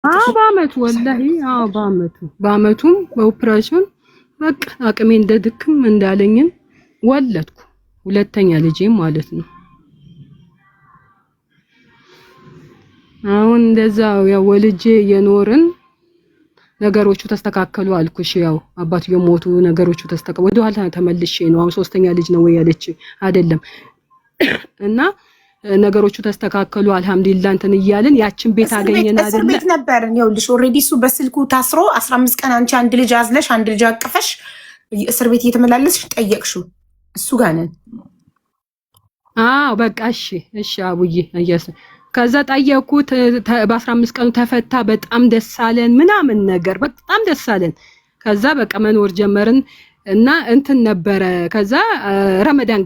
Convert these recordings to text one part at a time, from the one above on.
በአመቱ ወላሂ በአመቱም በኦፕሬሽን በቃ አቅሜ እንደድክም እንዳለኝን ወለድኩ ሁለተኛ ልጄም ማለት ነው። አሁን እንደዛው ያው ወልጄ የኖርን ነገሮቹ ተስተካከሉ አልኩሽ። ያው አባትዮ ሞቱ፣ ነገሮቹ ተስተካከሉ። ወደ ኋላ ተመልሼ ነው አሁን ሶስተኛ ልጅ ነው ያለች አይደለም እና ነገሮቹ ተስተካከሉ አልহামዱሊላህ እንትን እያልን ያችን ቤት አገኘን አይደል? እስር ቤት ነበርን። ይኸውልሽ ኦሬዲ እሱ በስልኩ ታስሮ 15 ቀን አንቺ አንድ ልጅ አዝለሽ አንድ ልጅ አቅፈሽ እስር ቤት እየተመላለስሽ ጠየቅሽው እሱ ጋር ነን። በቃ እሺ አቡዬ አያሰ ከዛ ጠየቁት በ15 ቀኑ ተፈታ። በጣም ደስ አለን ምናምን ነገር በጣም ደስ አለን። ከዛ በቃ መኖር ጀመርን እና እንትን ነበረ። ከዛ ረመዳን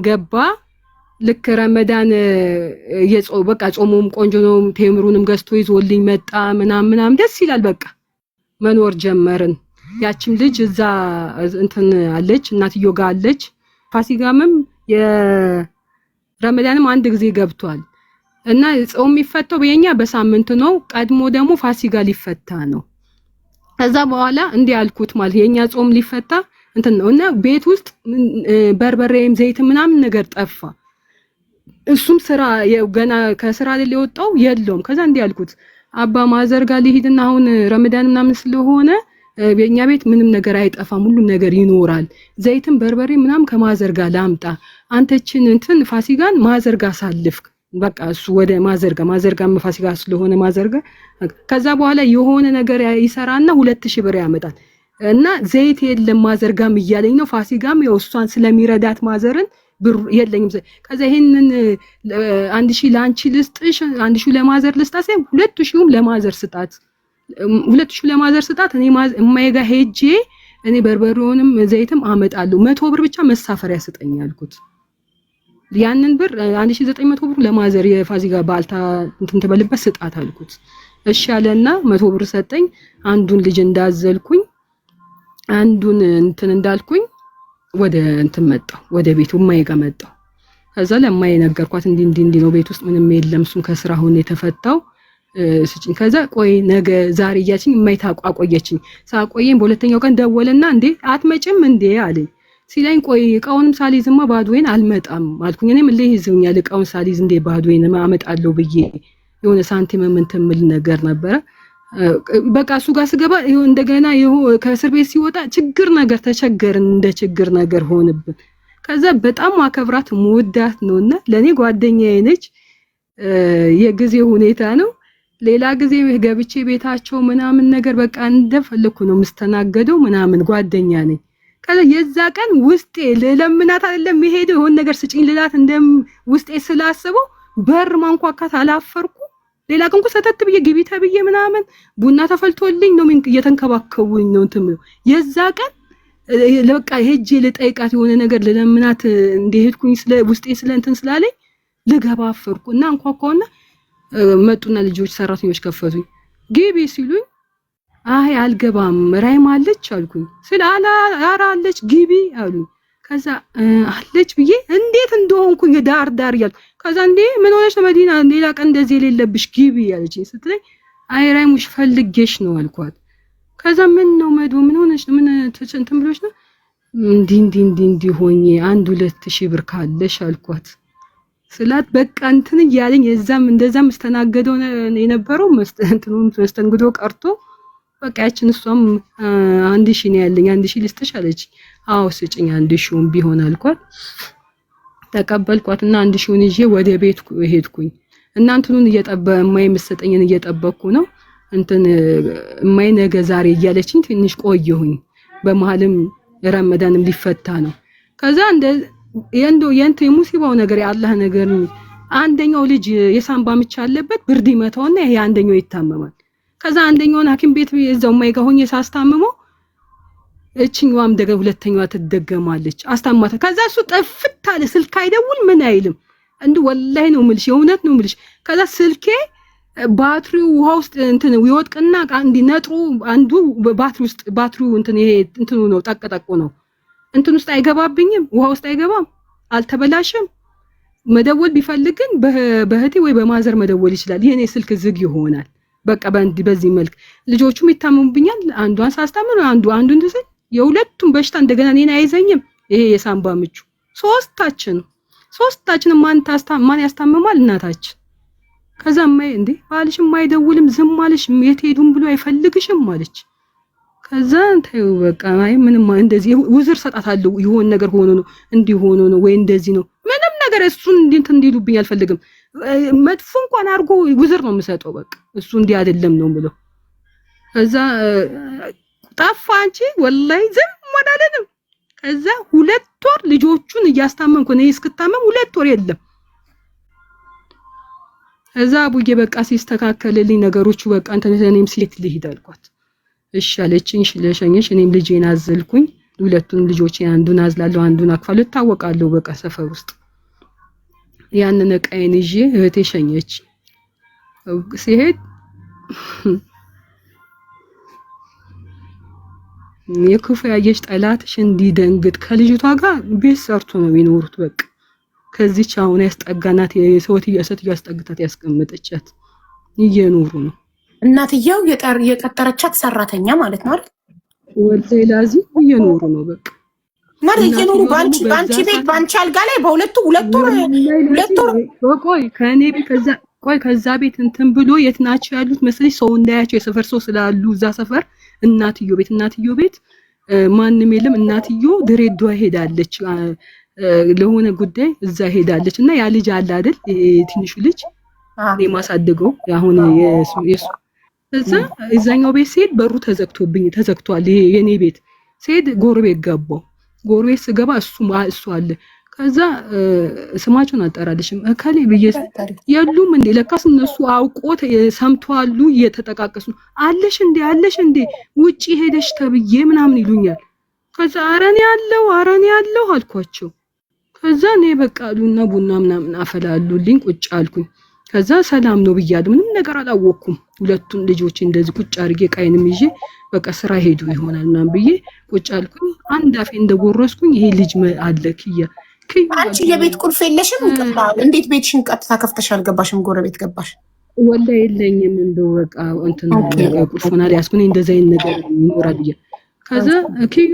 ገባ። ልክ ረመዳን በቃ ጾሙም ቆንጆ ነው። ቴምሩንም ገዝቶ ይዞልኝ መጣ ምናምን ደስ ይላል። በቃ መኖር ጀመርን። ያቺም ልጅ እዛ እንትን አለች እናትዮ ጋር አለች። ፋሲካምም የረመዳንም አንድ ጊዜ ገብቷል እና ጾም የሚፈታው በየኛ በሳምንት ነው። ቀድሞ ደግሞ ፋሲካ ሊፈታ ነው። ከዛ በኋላ እንዲህ አልኩት ማለት የኛ ጾም ሊፈታ እንትን ነው እና ቤት ውስጥ በርበሬም ዘይት ምናምን ነገር ጠፋ። እሱም ስራ ገና ከስራ ላይ የወጣው የለውም። ከዛ እንዲህ አልኩት አባ ማዘር ጋር ሊሄድና አሁን ረመዳን ምናምን ስለሆነ በእኛ ቤት ምንም ነገር አይጠፋም፣ ሁሉም ነገር ይኖራል። ዘይትም በርበሬ ምናምን ከማዘር ጋር ላምጣ፣ አንተችን እንትን ፋሲካን ማዘር ጋር ሳልፍ በቃ እሱ ወደ ማዘር ጋር ፋሲካ ስለሆነ ማዘር ጋር ከዛ በኋላ የሆነ ነገር ይሰራና 2000 ብር ያመጣል እና ዘይት የለም ማዘር ጋርም እያለኝ ነው። ፋሲካም ያው እሷን ስለሚረዳት ማዘርን ብር የለኝም። ከዛ ይሄንን 1000 ላንቺ ልስጥሽ 1000 ለማዘር ልስጣት 2000ም ለማዘር ስጣት 2000 ለማዘር ስጣት እኔ እማይጋ ሄጄ እኔ በርበሬውንም ዘይትም አመጣለሁ 100 ብር ብቻ መሳፈሪያ ስጠኝ አልኩት። ያንን ብር 1900 ብር ለማዘር የፋሲካ ባልታ እንትን ተበልበት ስጣት አልኩት። እሺ አለና 100 ብር ሰጠኝ። አንዱን ልጅ እንዳዘልኩኝ አንዱን እንትን እንዳልኩኝ ወደ እንትን መጣው ወደ ቤቱ እማይጋ መጣው። ከዛ ለማይ ነገርኳት እንዲህ ነው ቤት ውስጥ ምንም የለም እሱም ከስራ ሆነ የተፈታው ስጭኝ። ከዛ ቆይ ነገ ዛሬ እያችኝ የማይታቋቆየችኝ ሳቆየኝ በሁለተኛው ቀን ደወለና እንዴ አትመጭም እንዴ አለኝ። ሲለኝ ቆይ እቃውንም ሳሊዝማ ባዶዬን አልመጣም አልኩኝ። እኔም ለይዘውኛል እቃውን ሳሊዝ እንዴ ባዶዬን አመጣለሁ ብዬ የሆነ ሳንቲም ምንትምል ነገር ነበረ። በቃ እሱ ጋር ስገባ እንደገና ከእስር ቤት ሲወጣ ችግር ነገር ተቸገርን፣ እንደ ችግር ነገር ሆነብን። ከዛ በጣም ማከብራት መወዳት ነውና ለኔ ጓደኛዬ ነች። የጊዜ ሁኔታ ነው። ሌላ ጊዜ ገብቼ ቤታቸው ምናምን ነገር በቃ እንደፈለኩ ነው መስተናገደው ምናምን ጓደኛ ነኝ። ከዛ የዛ ቀን ውስጤ ለምናት አይደለም ይሄደው የሆነ ነገር ስጪኝ ልላት እንደም ውስጤ ስላስበው በር ማንኳካት አላፈርኩ። ሌላ ቀን ሰተት ብዬ ግቢ ተብዬ ምናምን ቡና ተፈልቶልኝ ነው እየተንከባከቡኝ ነው እንትን የዛ ቀን ለበቃ ሄጄ ልጠይቃት የሆነ ነገር ለምናት እንደሄድኩኝ ውስጤ ስለ እንትን ስላለኝ ልገባ አፈርኩና አንኳኳውና መጡና ልጆች ሰራተኞች ከፈቱኝ። ግቢ ሲሉኝ አይ አልገባም ራይም አለች አልኩኝ። አለች ግቢ አሉኝ። ከዛ አለች ብዬ እንዴት እንደሆንኩኝ ዳር እያልኩ ከዛ እንዴ ምን ሆነሽ መዲና ሌላ ቀን እንደዚህ የሌለብሽ ግቢ ያለችኝ ስትለኝ አይ ራይሙሽ ፈልጌሽ ነው አልኳት። ከዛ ምን ነው መዱ ምን ሆነሽ ምን እንትን ብሎሽ ነው እንዲህ ሆኜ 1-2000 ብር ካለሽ አልኳት። ስላት በቃ እንትን እያለኝ እዛም እንደዛም መስተናገደው የነበረው መስተንግዶ ቀርቶ በቃ ያችን እሷም 1000 ነው ያለኝ 1000 ልስጥሽ አለች። አዎ ስጭኝ 1000ም ቢሆን አልኳት። ተቀበልኳትና 1000ን ይዤ ወደ ቤት ሄድኩኝ። እናንተኑን የማይመስጠኝን እየጠበቅኩ ነው እንትን እማይ ነገ ዛሬ እያለችኝ ትንሽ ቆየሁኝ። በመሃልም ረመዳንም ሊፈታ ነው። ከዛ የንቱ የሙሲባው ነገር የአላህ ነገር አንደኛው ልጅ የሳምባ ምች አለበት ብርድ ይመታውና ይሄ አንደኛው ይታመማል። ከዛ አንደኛውን ሐኪም ቤት እዛው ማይጋ ሆኜ ሳስታምመው እቺኛዋም ደግሞ ሁለተኛዋ ትደገማለች አስታማታ። ከዛ እሱ ጠፍታ አለ ስልክ አይደውል ምን አይልም እንዴ ወላሂ ነው ምልሽ የእውነት ነው ምልሽ። ከዛ ስልኬ ባትሪው ውሃ ውስጥ እንትን ይወድቅና አንዲ ነጥሩ አንዱ ባትሪው እንትን ይሄ እንትኑ ነው ጠቅጠቁ ነው እንትን ውስጥ አይገባብኝም ውሃ ውስጥ አይገባም አልተበላሽም። መደወል ቢፈልግን በህቴ ወይ በማዘር መደወል ይችላል። የኔ ስልክ ዝግ ይሆናል። በቃ በዚህ መልክ ልጆቹም ይታመሙብኛል። አንዷን ሳስታምም አንዱን እንደዚህ የሁለቱም በሽታ እንደገና እኔን አይዘኝም። ይሄ የሳምባ ምቹ ሶስታችንም ማን ያስታምማል? እናታችን። ከዛ እንዴ ባልሽም አይደውልም ዝም አለሽ የት ሄዱም ብሎ አይፈልግሽም አለች። ከዛ እንታዩ በቃ ምንም እንደዚህ ውዝር ሰጣታለሁ። ይሆን ነገር ሆኖ ነው እንዲህ ሆኖ ነው ወይ እንደዚህ ነው ምንም ነገር እሱን እንዲሉብኝ አልፈልግም። መጥፎ እንኳን አድርጎ ውዝር ነው የምሰጠው። በቃ እሱ እንዲህ አይደለም ነው ብሎ ከዛ ጠፋ። አንቺ ወላሂ ዝም አላለንም። ከዛ 2 ወር ልጆቹን እያስታመምኩ ነው እስክታመም 2 ወር የለም። ከዛ አቡዬ በቃ ሲስተካከልልኝ ነገሮቹ በቃ እኔም ሴት ልሂድ አልኳት። እሺ አለችኝ። እሺ ለሸኘሽ እኔም ልጄን አዘልኩኝ። ሁለቱን ልጆቼን አንዱን አዝላለሁ አንዱን አቅፋለሁ። እታወቃለሁ በቃ ሰፈር ውስጥ ያንን ዕቃዬን ይዤ እህቴ ሸኘች። ሲሄድ የክፉ ያየሽ ጠላትሽ እንዲደንግጥ ከልጅቷ ጋር ቤት ሰርቶ ነው የሚኖሩት። በቃ ከዚች አሁን ያስጠጋናት የሰውት ያስጠግታት ያስቀመጠቻት እየኖሩ ነው። እናትየው የቀጠረቻት ሰራተኛ ማለት ነው አይደል? ወልዴ ላዚ እየኖሩ ነው። በቃ ማለት እየኖሩ ባንቺ ቤት ባንቺ አልጋ ላይ ሁለት ወር ቆይ ከኔ ቤት ከዛ ቤት እንትን ብሎ የት ናቸው ያሉት መሰለሽ? ሰው እንዳያቸው የሰፈር ሰው ስላሉ እዛ ሰፈር እናትዮ ቤት ማንም የለም። እናትዮ ድሬዳዋ ሄዳለች ለሆነ ጉዳይ እዛ ሄዳለች። እና ያ ልጅ አለ አይደል ትንሹ ልጅ የማሳደገው አሁን የሱ እዛ እዛኛው ቤት ሲሄድ በሩ ተዘግቷል። ይሄ የኔ ቤት ሲሄድ ጎረቤት ገባው። ጎረቤት ስገባ እሱ አለ። ከዛ ስማቸውን አጠራልሽም እከሌ ብዬሽ የሉም እንዴ ለካስ እነሱ አውቆት ሰምቷሉ እየተጠቃቀሱ አለሽ እንዴ ውጪ ሄደሽ ተብዬ ምናምን ይሉኛል። ከዛ አረኔ ያለው አልኳቸው። ከዛ እኔ በቃ አሉና ቡና ምናምን አፈላሉልኝ። ቁጭ አልኩኝ። ከዛ ሰላም ነው ብያለሁ። ምንም ነገር አላወኩም። ሁለቱን ልጆች እንደዚህ ቁጭ አድርጌ ቃይንም ይዤ በቃ ስራ ሄዱ ይሆናል ምናምን ብዬ ቁጭ አልኩኝ። አንድ አፌ እንደጎረስኩኝ ይሄ ልጅ አለ ኪያ አንቺ የቤት ቁልፍ የለሽም? እንዴት ቤትሽን ቀጥታ ከፍተሽ አልገባሽም? ጎረቤት ገባሽ? ወላ የለኝም። እንደው በቃ እንትን ቁልፉን አልያዝኩኝ። እንደዛ አይነት ነገር ይኖራል ብዬ ከዛ ኪዩ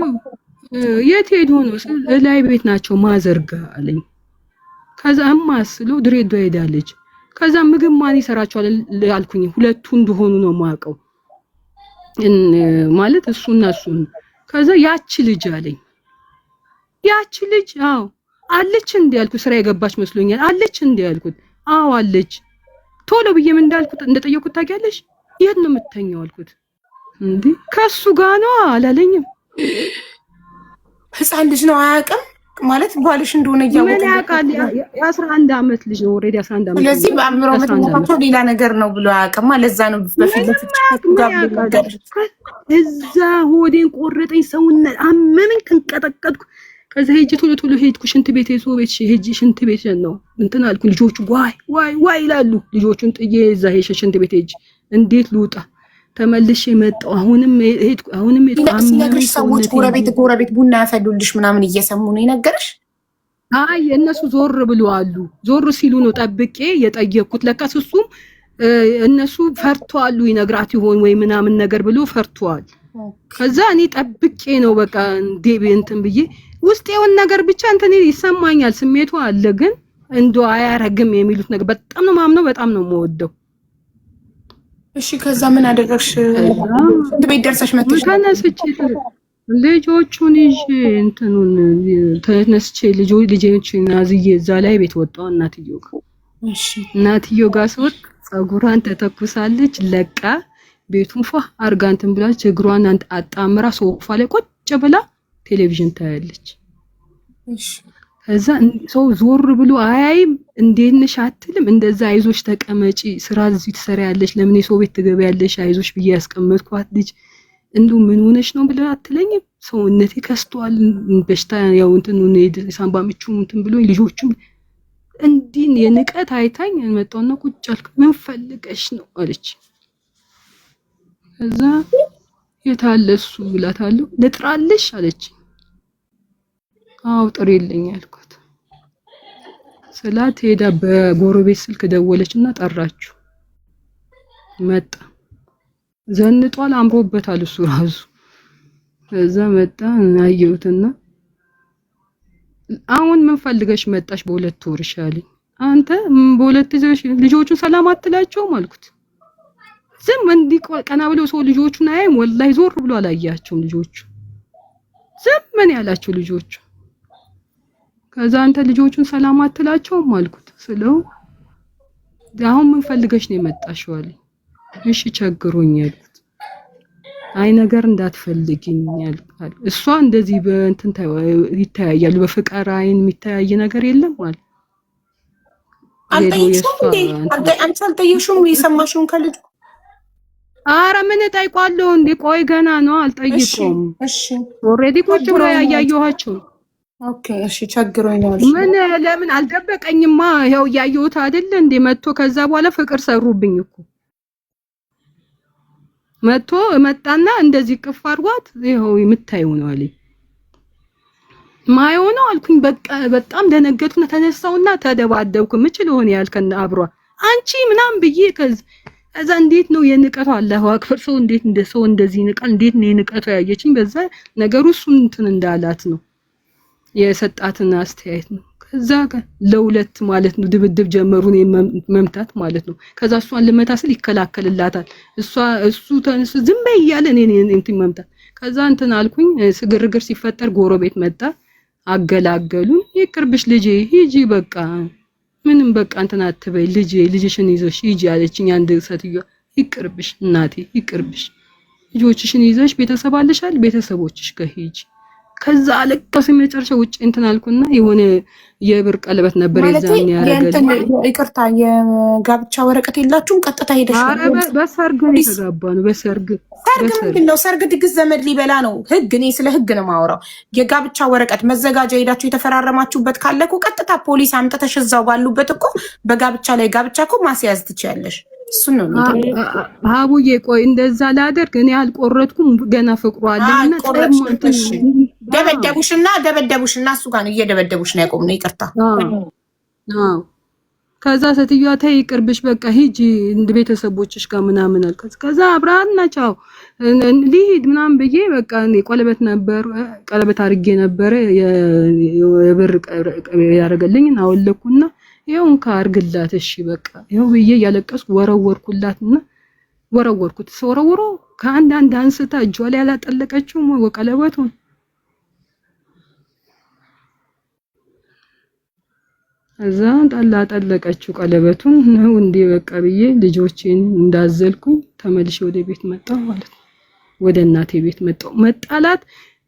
የት ሄዶ ነው ላይ ቤት ናቸው ማዘርጋ አለኝ። ከዛ አማስሎ ድሬዳዋ ሄዳለች። ከዛ ምግብ ማን ይሰራቸዋል አልኩኝ። ሁለቱ እንደሆኑ ነው ማውቀው ማለት እሱና እሱን። ከዛ ያቺ ልጅ አለኝ። ያቺ ልጅ አዎ አለች እንዴ አልኩት። ስራ የገባች መስሎኛል። አለች እንዴ አልኩት። አዎ አለች። ቶሎ ብዬ ምን እንዳልኩት እንደጠየቁት ታውቂያለሽ? የት ነው የምትተኛው አልኩት። እንዴ ከሱ ጋር ነው አላለኝም። ህፃን ልጅ ነው አያውቅም ማለት ባልሽ እንደሆነ እያወቀ ምን ያውቃል? የ11 ዓመት ልጅ ነው። ኦሬዲ 11 ዓመት። ስለዚህ በአእምሮ መጥቶ ሌላ ነገር ነው ብሎ አያውቅም። ለዛ ነው በፊት እዛ ሆዴን ቆረጠኝ፣ ሰውነት አመመኝ፣ ተንቀጠቀጥኩ። ከዛ ሄጄ ቶሎ ሄድኩ ሽንት ቤት ሄጄ ሽንት ቤት ነው እንትን አልኩ። ልጆቹ ዋይ ይላሉ። ልጆቹን ጥዬ እዛ ሽንት ቤት ሄጄ እንዴት ልውጣ ተመልሼ መጣሁ። አሁንም ሲነግርሽ ሰዎች ጎረቤት ቡና ያፈሉልሽ ምናምን እየሰሙ ነው የነገረሽ? አይ እነሱ ዞር ብሎ አሉ። ዞር ሲሉ ነው ጠብቄ የጠየቅኩት። ለካስ እሱም እነሱ ፈርተዋል ይነግራት ይሆን ወይ ምናምን ነገር ብሎ ፈርተዋል። ከዛ እኔ ጠብቄ ነው በቃ እንትን ብዬ ውስጤውን ነገር ብቻ እንትን ይሰማኛል። ስሜቱ አለ ግን እንደው አያረግም የሚሉት ነገር በጣም ነው ማምነው፣ በጣም ነው የምወደው። እሺ ከዛ ምን አደረግሽ? ሽንት ቤት ደርሰሽ መጥተሽ? ተነስቼ ልጆቹን ይዤ እንትኑን ተነስቼ ልጆችን አዝዬ እዛ ላይ ቤት ወጣሁ እናትየው ጋር። እሺ እናትየው ጋር ስወጥ ፀጉሯን ተተኩሳለች ለቃ ቤቱን ፏ አርጋ እንትን ብላለች። እግሯን አጣምራ ሶፋ ላይ ቁጭ ብላ ቴሌቪዥን ታያለች። እሺ ከዛ ሰው ዞር ብሎ አያይም። እንዴት ነሽ አትልም። እንደዛ አይዞሽ ተቀመጪ ስራ እዚህ ትሰሪያለሽ፣ ለምን የሰው ቤት ትገቢያለሽ? አይዞሽ ብዬ ያስቀመጥኳት ልጅ እንደው ምን ሆነሽ ነው ብለ አትለኝም። ሰውነቴ ከስቷል። በሽታ ያው እንትን ሳምባ ምቹ እንትን ብሎ ልጆቹም እንዲህ የንቀት አይታኝ መጣውና ቁጭ አልኩ። ምን ፈልገሽ ነው አለች። ከዛ የታለሱ ብላታለሁ። ልጥራልሽ አለች። አው ጥሪልኝ አልኳት። ስላት ሄዳ በጎረቤት ስልክ ደወለችና ጠራችሁ። መጣ። ዘንጧል፣ አምሮበታል እሱ ራሱ። ከዛ መጣ አየሁትና አሁን ምን ፈልገሽ መጣሽ በሁለት ወርሽ አለኝ። አንተ በሁለት ይዘሽ ልጆቹን ሰላም አትላቸውም አልኩት። ዝም እንዲህ ቀና ብለው ሰው ልጆቹን አያይም። ወላሂ ዞር ብሎ አላያቸውም ልጆቹ። ዝም ምን ያላቸው ልጆቹ። ከዛ አንተ ልጆቹን ሰላም አትላቸውም አልኩት። ስለው አሁን ምን ፈልገሽ ነው የመጣሽው አለኝ። እሺ ቸግሮኛል። አይ ነገር እንዳትፈልጊኝ ያልቃል። እሷ እንደዚህ በእንትን ይተያያሉ። በፍቅር አይን የሚተያይ ነገር የለም ማለት አልጠየቅሽውም? የሰማሽውን ከልጁ? ኧረ ምን እጠይቋለሁ እንዴ? ቆይ ገና ነው አልጠይቀውም። እሺ ኦልሬዲ ቁጭ ብሎ ያያየኋቸው። ኦኬ እሺ ቸግሮኝ ነው። ምን ለምን አልደበቀኝማ? ይኸው እያየሁት አይደል እንዴ? መጥቶ ከዛ በኋላ ፍቅር ሰሩብኝ እኮ መጣና እንደዚህ ቅፍ አድርጓት ይኸው የምታየው ነው አለኝ። ማየው ነው አልኩኝ። በቃ በጣም ደነገጥኩና ተነሳውና ተደባደብኩ። ምችል ሆነ ያልከና አብሯ አንቺ ምናምን ብዬ ከዛ እንዴት ነው የንቀቱ? አላሁ አክበር። ሰው እንዴት እንደ ሰው እንደዚህ ንቃል? እንዴት ነው የንቀቱ? ያየችኝ በዛ ነገሩ እሱን እንትን እንዳላት ነው የሰጣትን አስተያየት ነው። ከዛ ለሁለት ማለት ነው ድብድብ ጀመሩን መምታት ማለት ነው። ከዛ እሷን ልመታ ስል ይከላከልላታል። እሱ ተንስ ዝም በይ እያለ እኔ እንትን መምታት። ከዛ እንትን አልኩኝ። ግርግር ሲፈጠር ጎረቤት መጣ፣ አገላገሉን። ይቅርብሽ ልጄ ሂጂ በቃ ምንም በቃ እንትን አትበይ ልጅሽን ይዘሽ ሂጂ አለችኝ አንድ ሴትዮ። ይቅርብሽ እናቴ ይቅርብሽ፣ ልጆችሽን ይዘሽ ቤተሰብ አለሻል ቤተሰቦችሽ ጋር ሂጂ። ከዛ አለቀስ መጨረሻ ውጭ እንትን አልኩና የሆነ የብር ቀለበት ነበር የዛን ያረጋል። ይቅርታ የጋብቻ ወረቀት የላችሁም? ቀጥታ ሄደሽ በሰርግ ነው የተጋባነው። በሰርግ ምንድነው? ሰርግ ድግስ ዘመድ ሊበላ ነው። ህግ እኔ ስለ ህግ ነው የማወራው። የጋብቻ ወረቀት መዘጋጃ ሄዳችሁ የተፈራረማችሁበት ካለ እኮ ቀጥታ ፖሊስ አምጥተሽ እዛው ባሉበት እኮ በጋብቻ ላይ ጋብቻ እኮ ማስያዝ ትችያለሽ። እሱ ነው ሀቡዬ። ቆይ እንደዛ ላደርግ እኔ አልቆረጥኩም ገና ፍቅሩ አለና ደበደቡሽና እሱ ጋር ነው እየደበደቡሽ ነው ያቆምነው። ይቅርታ አዎ። ከዛ ሴትዮዋ ተይ ይቅርብሽ በቃ ሂጂ እንደ ቤተሰቦችሽ ጋር ምናምን አልከዝ። ከዛ አብራና ቻው ሊሂድ ምናምን ብዬ በቃ እኔ ቀለበት አድርጌ ነበር የብር ያደረገልኝ አወለኩና ይሄው እንካ አርግላት እሺ በቃ ይሄው ብዬ ያለቀስኩ ወረወርኩላትና ወረወርኩት። ሰወረወሮ ከአንድ አንስታ እጇ ላይ ያላጠለቀችው ቀለበቱን እዛ ጠለቀችው ቀለበቱን ነው እንዴ በቃ ብዬ ልጆቼን እንዳዘልኩኝ ተመልሼ ወደ ቤት መጣሁ ማለት ነው። ወደ እናቴ ቤት መጣሁ። መጣላት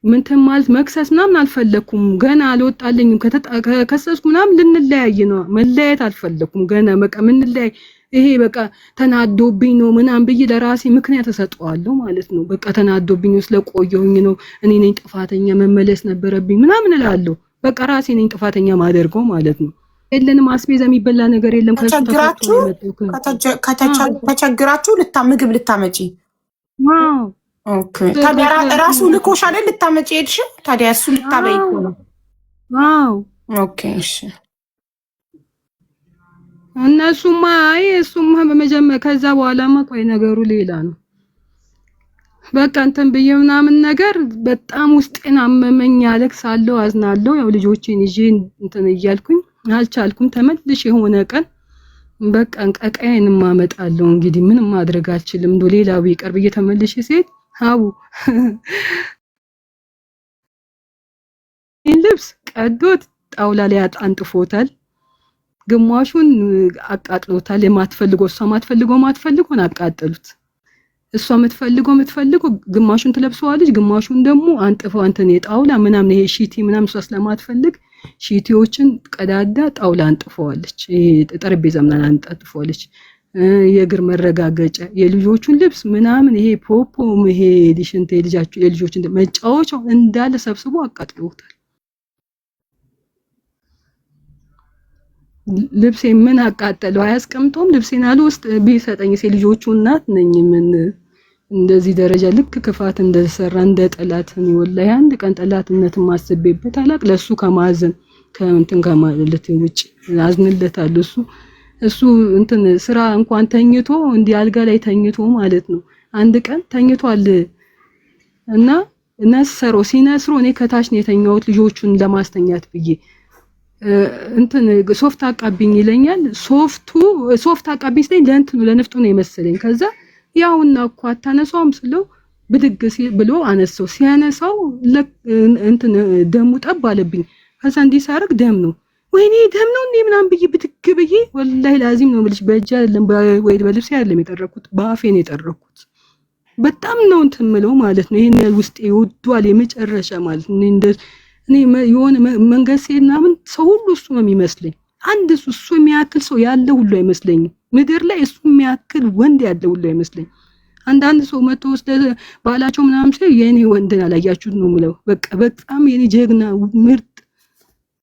ምንትን ማለት መክሰስ ምናምን አልፈለኩም። ገና አልወጣልኝም። ከከሰስኩ ምናምን ልንለያይ ነው። መለያየት አልፈለኩም ገና በቃ ምንለያይ ይሄ በቃ ተናዶብኝ ነው ምናምን ብዬ ለራሴ ምክንያት ተሰጠዋለሁ ማለት ነው። በቃ ተናዶብኝ ስለቆየሁኝ ነው እኔ ነኝ ጥፋተኛ መመለስ ነበረብኝ ምናምን እላለሁ። በቃ ራሴ ነኝ ጥፋተኛ ማደርገው ማለት ነው። የለንም አስቤዛ የሚበላ ነገር የለም። ከተቸግራችሁ ምግብ ልታመጪ ኦኬ። ታዲያ ራሱ ልኮሽ አይደል ልታመጪ ሄድሽ? ታዲያ እሱ ልታበይ ነው? አዎ ኦኬ እሺ። እነሱማ እሱማ በመጀመሪያ ከዛ በኋላማ ቆይ ነገሩ ሌላ ነው። በቃ እንትን ብዬ ምናምን ነገር በጣም ውስጤን አመመኝ። አለቅሳለሁ፣ አዝናለሁ። ያው ልጆቼን ይዤ እንትን እያልኩኝ አልቻልኩም። ተመልሼ የሆነ ቀን በቃ እንቀቃዬን ማመጣለሁ እንግዲህ ምንም ማድረግ አልችልም። እንዶ ሌላው ቢቀር ብዬ ተመልሼ ሴት ሀቡ ልብስ ቀዶት ጣውላ ላይ አንጥፎታል። ግማሹን አቃጥሎታል። የማትፈልገው እሷ ማትፈልገውን አቃጠሉት። እሷ የምትፈልገው ግማሹን ትለብሰዋለች፣ ግማሹን ደግሞ አንጥፈው እንትን የጣውላ ምናምን ይሄ ሺቲ ምናምን እሷ ስለማትፈልግ ሺቲዎችን ቀዳዳ ጣውላ አንጥፈዋለች። ይሄ ጠረጴዛ ምናምን አንጥፈዋለች። የእግር መረጋገጫ የልጆቹን ልብስ ምናምን ይሄ ፖፖም ይሄ ዲሽንት የልጆችን መጫወቻው እንዳለ ሰብስቦ አቃጥሎታል። ልብሴ ምን አቃጠለው? አያስቀምጠውም። ልብሴን አልወስድ ቢሰጠኝ ልጆቹ እናት ነኝ። ምን እንደዚህ ደረጃ ልክ ክፋት እንደሰራ እንደ ጠላት ነው። ወላሂ አንድ ቀን ጠላትነት ማስቤበት አላቅ ለሱ ከማዘን ከእንትን ጋር ማለት ውጪ አዝንለታለሁ። እሱ እንትን ስራ እንኳን ተኝቶ እንዲህ አልጋ ላይ ተኝቶ ማለት ነው አንድ ቀን ተኝቷል እና ሲነስሮ እኔ ከታች ነው የተኛሁት ልጆቹን ለማስተኛት ብዬ እንትን ሶፍት አቃብኝ ይለኛል። ሶፍት አቃብኝ ስለኝ ለንፍጡ ነው የመሰለኝ። ከዛ ያውና እኮ አታነሳውም ስለው ብድግ ብሎ አነሳው። ሲያነሳው እንትን ደሙ ጠብ አለብኝ። ከዛ እንዲሳረግ ደም ነው ወይኔ ደም ነው እንዴ ምናምን ብዬ ብድግ ብዬ ወላሂ ላዚም ነው የምልሽ በእጅ አይደለም ወይ በልብስ አይደለም የጠረኩት በአፌ ነው የጠረኩት። በጣም ነው እንትን ምለው ማለት ነው። ይሄን ያህል ውስጤ ወዷል የመጨረሻ ማለት ነው። እኔ የሆነ መንገድ ሲሄድና ምን ሰው ሁሉ እሱ ነው የሚመስለኝ። አንድ እሱ የሚያክል ሰው ያለ ሁሉ አይመስለኝም። ምድር ላይ እሱ የሚያክል ወንድ ያለ ሁሉ አይመስለኝ። አንዳንድ ሰው መጥቶ ባላቸው ምናምን ሲል የኔ ወንድን አላያችሁት ነው የምለው። በቃ በጣም የኔ ጀግና ምርጥ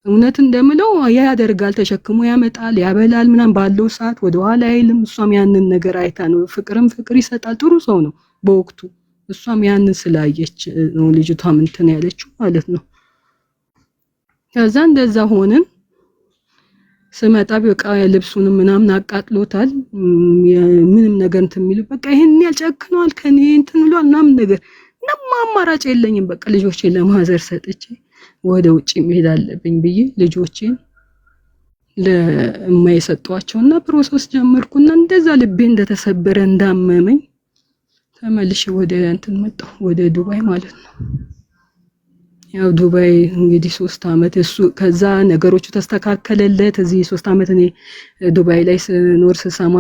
እውነት እንደምለው ያደርጋል። ተሸክሞ ያመጣል ያበላል ምናምን ባለው ሰዓት ወደኋላ አይልም። እሷም ያንን ነገር አይታ ነው ፍቅር ይሰጣል። ጥሩ ሰው ነው በወቅቱ። እሷም ያንን ስላየች ነው ልጅቷም እንትን ያለችው ማለት ነው። ከዛ እንደዛ ሆነን ስመጣ በቃ ልብሱንም ምናምን አቃጥሎታል። ምንም ነገር እንትን የሚል በቃ ይሄን ያልጨክነዋል ከኔ እንትን ብሏል ምናምን ነገር እና አማራጭ የለኝም። በቃ ልጆቼን ለማዘር ሰጥቼ ወደ ውጪ መሄድ አለብኝ ብዬ ልጆቼን ለማይሰጧቸውና ፕሮሰስ ጀመርኩና እንደዛ ልቤ እንደተሰበረ እንዳመመኝ ተመልሼ ወደ እንትን መጣሁ ወደ ዱባይ ማለት ነው። ያው ዱባይ እንግዲህ 3 አመት እሱ ከዛ ነገሮቹ ተስተካከለለት። እዚህ 3 አመት እኔ ዱባይ ላይ ስኖር ስሰማ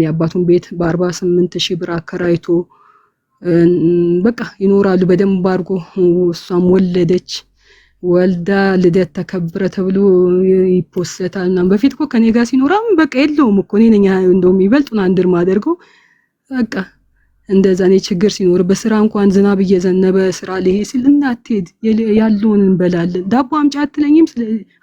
የአባቱን ቤት በ48,000 ብር አከራይቶ በቃ ይኖራሉ በደንብ አድርጎ። እሷም ወልዳ ልደት ተከብረ ተብሎ ይፖሰታል እና በፊት እኮ ከኔ ጋር ሲኖራም በቃ የለውም እኮ እኔ ነኝ እንደውም ይበልጡን አንድር ማደርገው በቃ እንደዛ ነው። ችግር ሲኖር በስራ እንኳን ዝናብ እየዘነበ ስራ ላይ ሲል እናትሄድ ያለውን እንበላለን ዳቦ አምጪ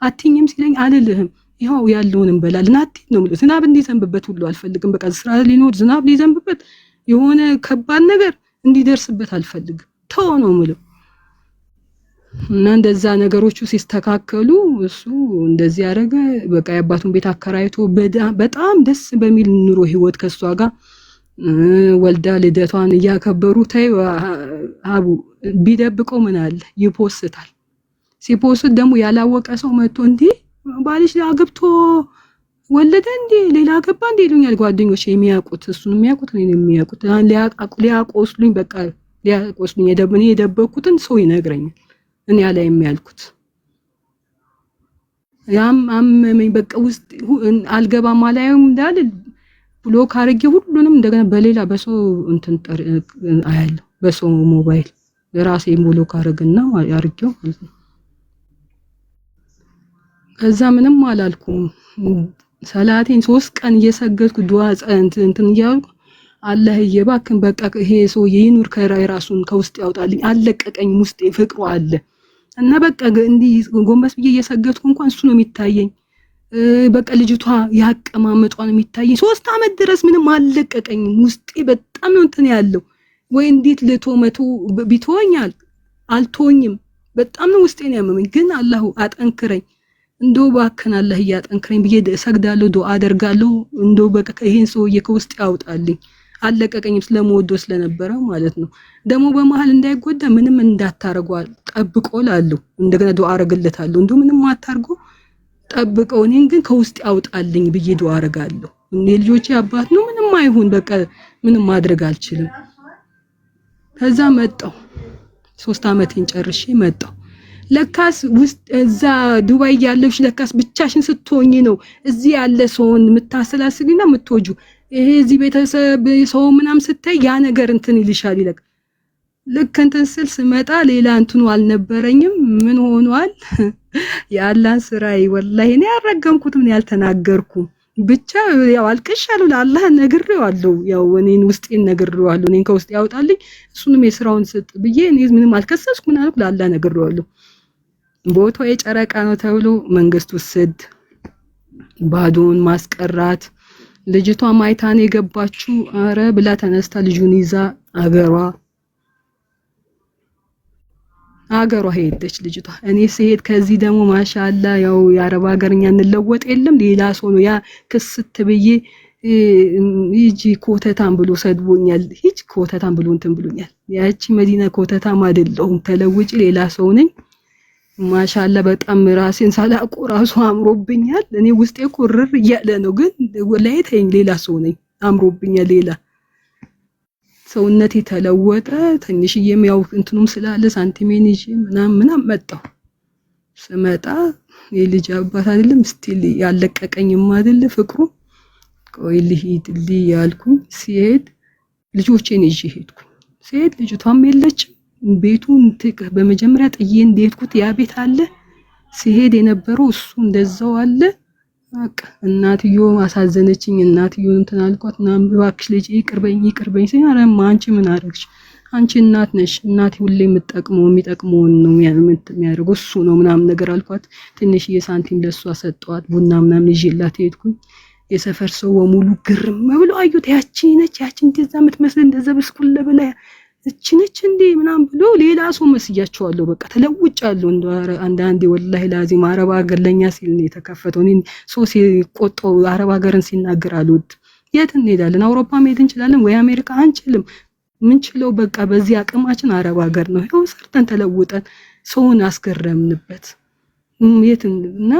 አትኝም ሲለኝ አልልህም ይሄው ያለውን እንበላለን አትሄድ ነው ማለት። ዝናብ እንዲዘንብበት ሁሉ አልፈልግም። በቃ ስራ ሊኖር ዝናብ ሊዘንብበት የሆነ ከባድ ነገር እንዲደርስበት አልፈልግም። ተው ነው ማለት እና እንደዛ ነገሮቹ ሲስተካከሉ እሱ እንደዚህ ያደረገ በቃ የአባቱን ቤት አከራይቶ በጣም ደስ በሚል ኑሮ ህይወት ከሷ ጋር ወልዳ ልደቷን እያከበሩ ታዩ። አቡ ቢደብቀው ምን አለ ይፖስታል። ሲፖስት ደግሞ ያላወቀ ሰው መጥቶ እንዴ ባልሽ አግብቶ ወለደ እንዴ ሌላ ገባ እንዴ ይሉኛል ጓደኞቼ። የሚያውቁት እሱን የሚያውቁት እኔን የሚያውቁት ሊያቆስሉኝ በቃ ሊያቆስሉኝ የደበኩትን ሰው ይነግረኛል። እኔ ያለ የሚያልኩት ያም አመመኝ በቃ ውስጥ አልገባም አላየም እንዳል ብሎክ አድርጌ ሁሉንም እንደገና በሌላ በሰው እንትን አያለሁ በሰው ሞባይል ራሴ ብሎክ አድርግና አድርጌው ማለት ነው። ከዛ ምንም አላልኩም። ሰላቴን 3 ቀን እየሰገድኩ ዱዓ እንትን እያልኩ አላህዬ እባክህን በቃ ይሄ ሰው ይኑር ከራሱን ከውስጥ ያውጣልኝ። አለቀቀኝ ውስጤ ፍቅሩ አለ እና በቃ እንዲህ ጎንበስ ብዬ እየሰገድኩ እንኳን እሱ ነው የሚታየኝ። በቃ ልጅቷ ያቀማመጧን የሚታየኝ 3 አመት ድረስ ምንም አለቀቀኝም። ውስጤ በጣም ነው እንትን ያለው ወይ እንዴት ለቶመቶ ቢቶኛል አልቶኝም። በጣም ነው ውስጤን ያመመኝ። ግን አላሁ አጠንክረኝ እንደው ባከን አላህ ያጠንክረኝ ብዬ ሰግዳለሁ ዱዓ አደርጋለሁ። እንደው በቃ ይሄን ሰውዬ ከውስጥ ያውጣልኝ። አለቀቀኝም ስለምወደው ስለነበረ ማለት ነው። ደግሞ በመሃል እንዳይጎዳ ምንም እንዳታረጓል ጠብቆላሉ። እንደገና ዱዓ አረግለታለሁ እንደው ምንም አታርጎ ጠብቀው እኔን ግን ከውስጥ ያውጣልኝ ብዬ ዱዓ አረጋለሁ። እኔ ልጆቼ አባት ነው ምንም አይሁን በቃ ምንም ማድረግ አልችልም። ከዛ መጣው 3 አመቴን ጨርሼ መጣው። ለካስ ውስጥ እዛ ዱባይ ያለሽ ለካስ ብቻሽን ስትሆኚ ነው እዚህ ያለ ሰውን የምታሰላስሊና የምትወጁ። ይሄ እዚህ ቤተሰብ ሰው ምናም ስታይ ያ ነገር እንትን ይልሻል ይለቅ። ልክ እንትን ስል ስመጣ ሌላ እንትኑ አልነበረኝም። ምን ሆኗል ያላን ስራይ ወላሂ እኔ ያረገምኩትም ነው ያልተናገርኩም። ብቻ ያው አልቀሻለሁ ለአላህ ነግሬዋለሁ። ያው እኔን ውስጤን ነግሬዋለሁ። እኔን ከውስጥ ያውጣልኝ እሱንም የስራውን ስጥ ብዬ እኔ ምንም አልከሰስኩ ምን አልኩ ለአላህ ነግሬዋለሁ። ቦታው የጨረቃ ነው ተብሎ መንግስት ወሰድ ባዶን ማስቀራት። ልጅቷ ማይታን የገባችው አረ ብላ ተነስታ ልጁን ይዛ አገሯ አገሯ ሄደች ልጅቷ። እኔ ስሄድ ከዚህ ደግሞ ማሻአላ ያው የአረብ ሀገርኛ እንለወጥ የለም ሌላ ሰው ነው ያ ክስት ብዬ ይጂ ኮተታም ብሎ ሰድቦኛል። ሂጅ ኮተታም ብሎ እንትን ብሎኛል። ያቺ መዲና ኮተታም አይደለሁም ተለውጪ ሌላ ሰው ነኝ። ማሻአላ በጣም ራሴን ሳላቆ ራሱ አምሮብኛል። እኔ ውስጤ ቁርር እያለ ነው ግን ለይተኝ ሌላ ሰው ነኝ አምሮብኛል። ሌላ ሰውነቴ ተለወጠ። ትንሽዬም ያው እንትኑም ስላለ ሳንቲሜን ይዤ ምናምን መጣሁ። ስመጣ የልጅ አባት አይደለም ስቲል ያለቀቀኝም አይደለ ፍቅሩ። ቆይ ልሂድ ያልኩኝ ሲሄድ ልጆቼን ይዤ ሄድኩኝ። ሲሄድ ልጅቷም የለችም። ቤቱን በመጀመሪያ ጥዬ እንደሄድኩት ያ ቤት አለ። ሲሄድ የነበረው እሱ እንደዛው አለ። በቃ እናትዮ አሳዘነችኝ። እናትዮ እንትን አልኳት እባክሽ ልጅ ይቅርበኝ ሲል አረማ አንቺ ምን አደረግሽ? አንቺ እናት ነሽ። እናት ሁሌ የሚጠቅመውን ነው የሚያደርገው እሱ ነው ምናምን ነገር አልኳት። ትንሽዬ ሳንቲም ለሷ ሰጠዋት። ቡና ምናምን ይዤላት ሄድኩኝ። የሰፈር ሰው በሙሉ ግርም ብሎ አዩት። ያቺ ነች እንደዛ የምትመስል እንደዛ ብስኩል ለበላ እቺ ነች እንዴ ምናምን ብሎ ሌላ ሰው መስያቸዋለሁ። በቃ ተለውጫለሁ። አንዳንዴ ወላሂ ላዚም አረብ ሀገር ለኛ ሲል ነው የተከፈተው። እኔ ሰው ሲቆጣው አረብ ሀገርን ሲናገር አልወድ። የት እንሄዳለን? አውሮፓ መሄድ እንችላለን ወይ አሜሪካ? አንችልም። ምንችለው በቃ በዚህ አቅማችን አረብ ሀገር ነው። ይኸው ሰርተን ተለውጠን ሰውን አስገረምንበት። የትና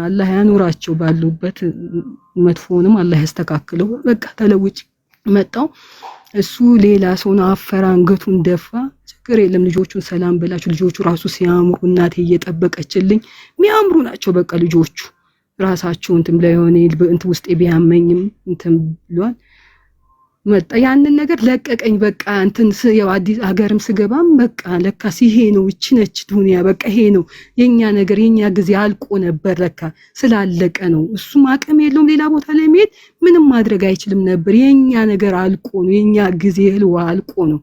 አላህ ያኑራቸው ባሉበት፣ መጥፎንም አላህ ያስተካክለው። በቃ ተለውጭ መጣው። እሱ ሌላ ሰውን አፈራ፣ አንገቱን ደፋ። ችግር የለም ልጆቹን ሰላም በላቸው። ልጆቹ ራሱ ሲያምሩ እናቴ እየጠበቀችልኝ የሚያምሩ ናቸው። በቃ ልጆቹ ራሳቸው እንትን ላይ ሆነ እንትን ውስጤ ቢያመኝም እንትን ብሏል። መጣ ያንን ነገር ለቀቀኝ። በቃ እንትን ያው አዲስ ሀገርም ስገባም በቃ ለካ ይሄ ነው እቺ ነች ዱንያ። በቃ ይሄ ነው የኛ ነገር። የኛ ጊዜ አልቆ ነበር ለካ ስላለቀ ነው። እሱም አቅም የለውም ሌላ ቦታ ላይ መሄድ ምንም ማድረግ አይችልም ነበር። የኛ ነገር አልቆ ነው፣ የኛ ጊዜ ህልዋ አልቆ ነው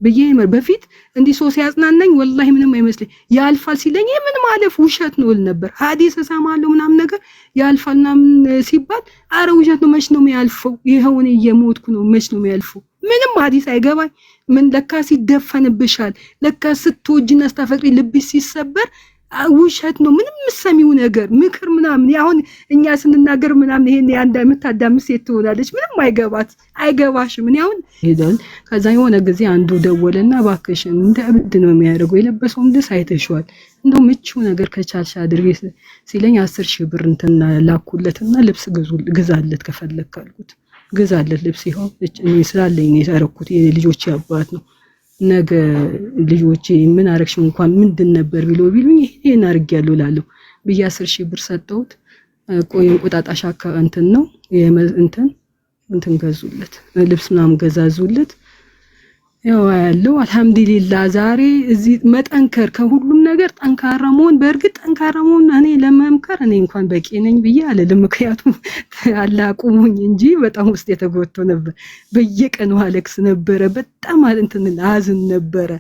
ብዬ በፊት እንዲህ ሰው ሲያጽናናኝ ወላሂ ምንም አይመስለኝ። ያልፋል ሲለኝ ምን ማለፍ ውሸት ነው እል ነበር። ሐዲስ እሰማለሁ ምናምን ነገር ያልፋል ምናምን ሲባል አረ ውሸት ነው፣ መች ነው የሚያልፈው? ይሄው እኔ እየሞትኩ ነው፣ መች ነው የሚያልፈው? ምንም ሐዲስ አይገባኝ። ምን ለካ ሲደፈንብሻል፣ ለካ ስትወጂና ስታፈቅሪ ልብሽ ሲሰበር ውሸት ነው። ምንም ሰሚው ነገር ምክር ምናምን አሁን እኛ ስንናገር ምናምን ይሄን ያንዳ የምታዳምስ ሴት ትሆናለች። ምንም አይገባሽም። እኔ አሁን ሄደን ከዛ የሆነ ጊዜ አንዱ ደወለና እባክሽን እንደ እብድ ነው የሚያደርገው የለበሰው ልብስ አይተሽዋል፣ እንደው ምቹ ነገር ከቻልሽ አድርጌ ሲለኝ 10,000 ብር እንትን ላኩለትና ልብስ ግዛለት ከፈለክ አልኩት። ግዛለት ልብስ ይኸው እኔ ስላለኝ ነው ያረኩት። የልጆች አባት ነው። ነገ ልጆቼ ምን አረግሽ እንኳን ምንድን ነበር ቢሉኝ ይሄን አርጋለሁ እላለሁ ብዬ 10,000 ብር ሰጠሁት። ቆይ እንቁጣጣሽ እንትን ነው እንትን ገዙለት፣ ልብስ ምናምን ገዛዙለት። ያው ያለው አልহামዱሊላህ። ዛሬ እዚህ መጠንከር ከሁሉም ነገር ጠንካራ መሆን። በእርግጥ ጠንካራ መሆን እኔ ለመምከር እኔ እንኳን በቂ ነኝ ብዬ አልልም። ምክንያቱም አላቁሙኝ እንጂ በጣም ውስጥ የተጎድቶ ነበር። በየቀኑ አለቅስ ነበረ። በጣም እንትን አዝን ነበረ።